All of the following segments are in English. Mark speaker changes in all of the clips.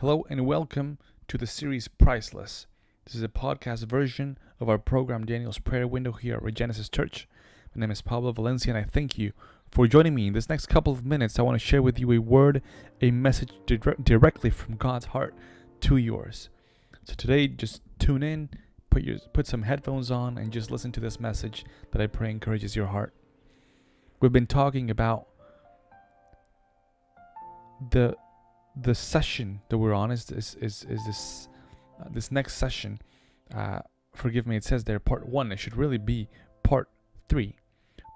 Speaker 1: Hello and welcome to the series Priceless. This is a podcast version of our program Daniel's Prayer Window here at Regenesis Church. My name is Pablo Valencia and I thank you for joining me. In this next couple of minutes, I want to share with you a word, a message directly from God's heart to yours. So today, just tune in, put some headphones on and just listen to this message that I pray encourages your heart. We've been talking about the session that we're on is this next session. Forgive me, it says there part 1. It should really be part 3.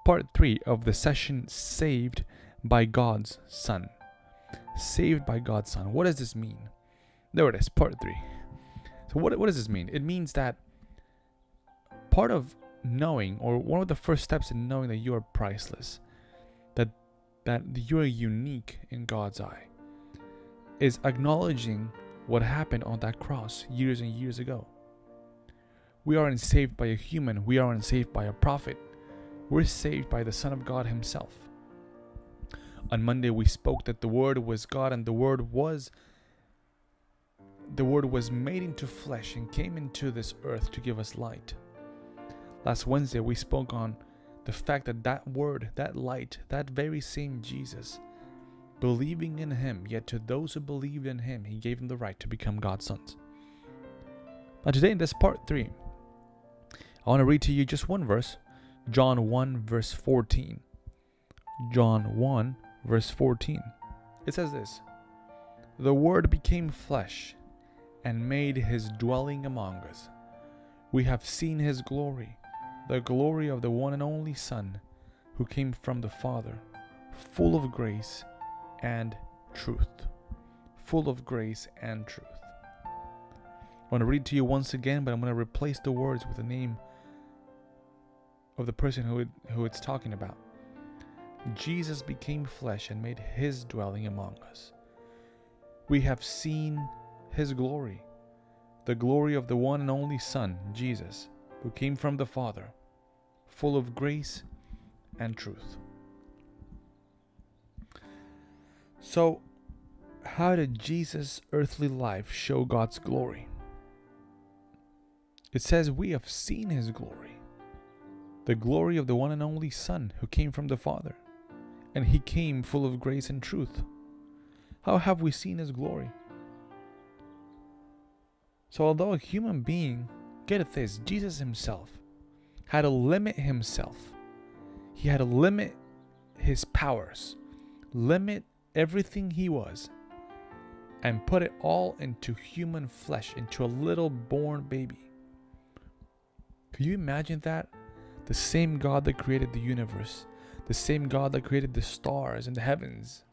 Speaker 1: Part 3 of the session Saved by God's Son. Saved by God's Son. What does this mean? There it is, part 3. So what does this mean? It means that part of knowing, or one of the first steps in knowing that you are priceless, that you are unique in God's eye, is acknowledging what happened on that cross years and years ago. We aren't saved by a human. We aren't saved by a prophet. We're saved by the Son of God himself. On Monday we spoke that the Word was God and the Word was made into flesh and came into this earth to give us light. Last Wednesday we spoke on the fact that Word, that light, that very same Jesus, believing in him, yet to those who believed in him, he gave them the right to become God's sons. Now today in this part 3, I want to read to you just one verse, John 1 verse 14. John 1 verse 14. It says this: "The Word became flesh and made his dwelling among us. We have seen his glory, the glory of the one and only Son, who came from the Father, full of grace and truth." Full of grace and truth. I want to read to you once again, but I'm going to replace the words with the name of the person who it's talking about. Jesus became flesh and made his dwelling among us. We have seen his glory, the glory of the one and only Son, Jesus, who came from the Father, full of grace and truth. So, how did Jesus' earthly life show God's glory? It says we have seen his glory, the glory of the one and only Son who came from the Father, and he came full of grace and truth. How have we seen his glory? So although a human being, get this, Jesus himself had to limit himself. He had to limit his powers, limit everything he was, and put it all into human flesh, into a little born baby. Could you imagine that? The same God that created the universe, the same God that created the stars and the heavens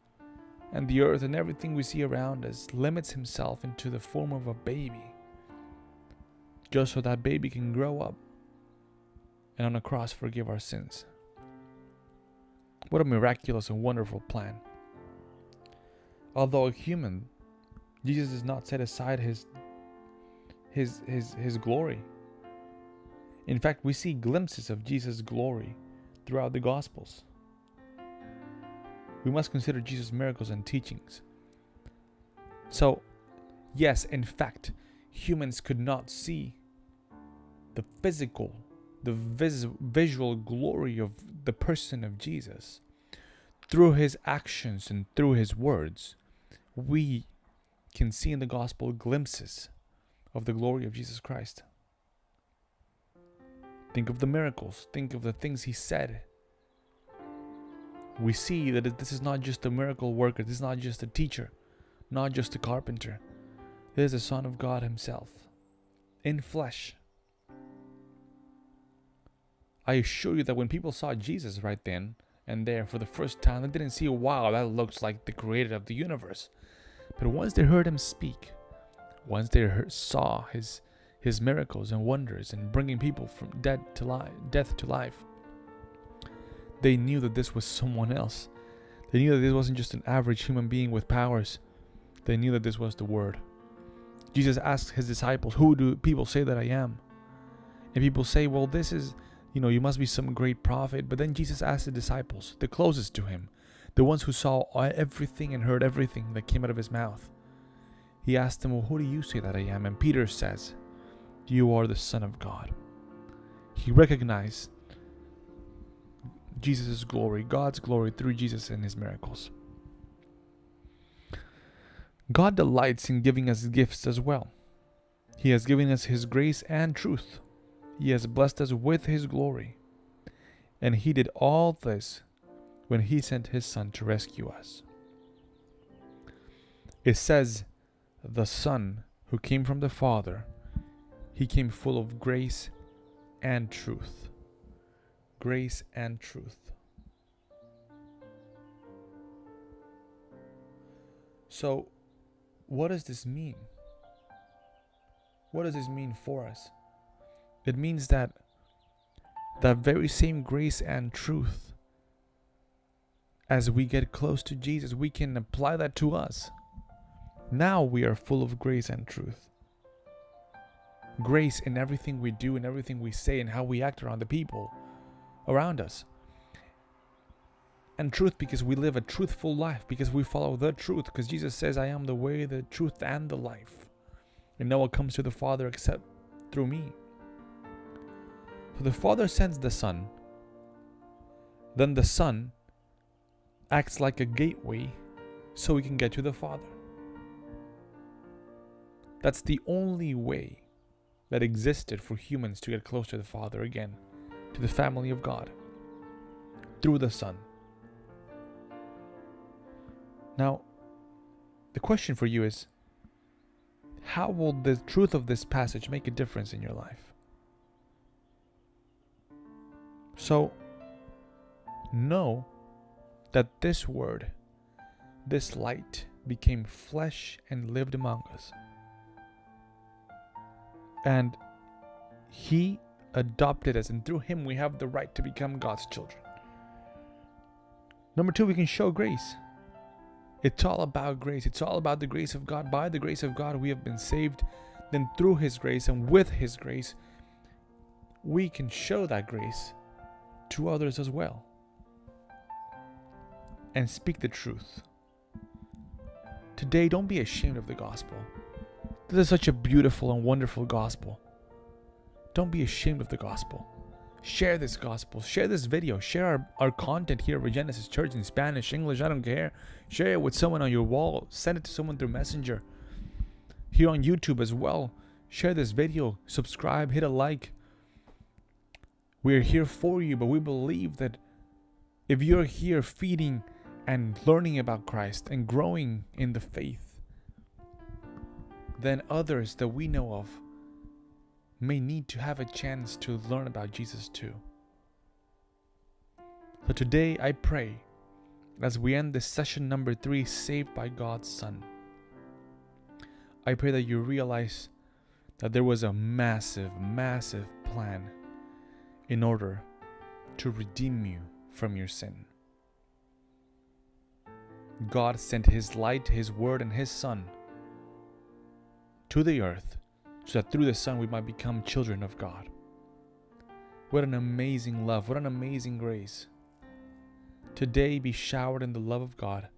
Speaker 1: and the earth and everything we see around us, limits himself into the form of a baby, just so that baby can grow up and on a cross forgive our sins. What a miraculous and wonderful plan. Although a human, Jesus does not set aside his glory. In fact, we see glimpses of Jesus' glory throughout the Gospels. We must consider Jesus' miracles and teachings. So, yes, in fact, humans could not see the physical, the visual glory of the person of Jesus. Through his actions and through his words, we can see in the gospel glimpses of the glory of Jesus Christ. Think of the miracles. Think of the things he said. We see that this is not just a miracle worker. This is not just a teacher, not just a carpenter. This is the Son of God himself, in flesh. I assure you that when people saw Jesus right then and there for the first time, they didn't see, wow, that looks like the creator of the universe. But once they heard him speak, once they saw his miracles and wonders and bringing people from death to life, they knew that this was someone else. They knew that this wasn't just an average human being with powers. They knew that this was the Word. Jesus asked his disciples, "Who do people say that I am?" And people say, well, this is, you must be some great prophet. But then Jesus asked the disciples, the closest to him, the ones who saw everything and heard everything that came out of his mouth. He asked them, well, who do you say that I am? And Peter says, you are the Son of God. He recognized Jesus' glory, God's glory through Jesus and his miracles. God delights in giving us gifts as well. He has given us his grace and truth. He has blessed us with his glory. And he did all this when he sent his Son to rescue us. It says, the Son who came from the Father, he came full of grace and truth. Grace and truth. So, what does this mean? What does this mean for us? It means that very same grace and truth, as we get close to Jesus, we can apply that to us. Now we are full of grace and truth. Grace in everything we do and everything we say and how we act around the people around us. And truth because we live a truthful life, because we follow the truth, because Jesus says, I am the way, the truth, and the life. And no one comes to the Father except through me. So the Father sends the Son. Then the Son acts like a gateway so we can get to the Father. That's the only way that existed for humans to get close to the Father again, to the family of God, through the Son. Now, the question for you is, how will the truth of this passage make a difference in your life? So, know that this word, this light, became flesh and lived among us. And he adopted us, and through him we have the right to become God's children. Number two, we can show grace. It's all about grace. It's all about the grace of God. By the grace of God, we have been saved. Then through his grace and with his grace, we can show that grace to others as well. And speak the truth. Today, don't be ashamed of the gospel. This is such a beautiful and wonderful gospel. Don't be ashamed of the gospel. Share this gospel. Share this video. Share our content here at Regenesis Church in Spanish, English, I don't care. Share it with someone on your wall. Send it to someone through Messenger. Here on YouTube as well. Share this video. Subscribe. Hit a like. We're here for you, but we believe that if you're here feeding and learning about Christ and growing in the faith, then others that we know of may need to have a chance to learn about Jesus too. So today I pray, as we end this session number 3, Saved by God's Son, I pray that you realize that there was a massive, massive plan in order to redeem you from your sin. God sent his light, his word, and his Son to the earth so that through the Son we might become children of God. What an amazing love, what an amazing grace. Today be showered in the love of God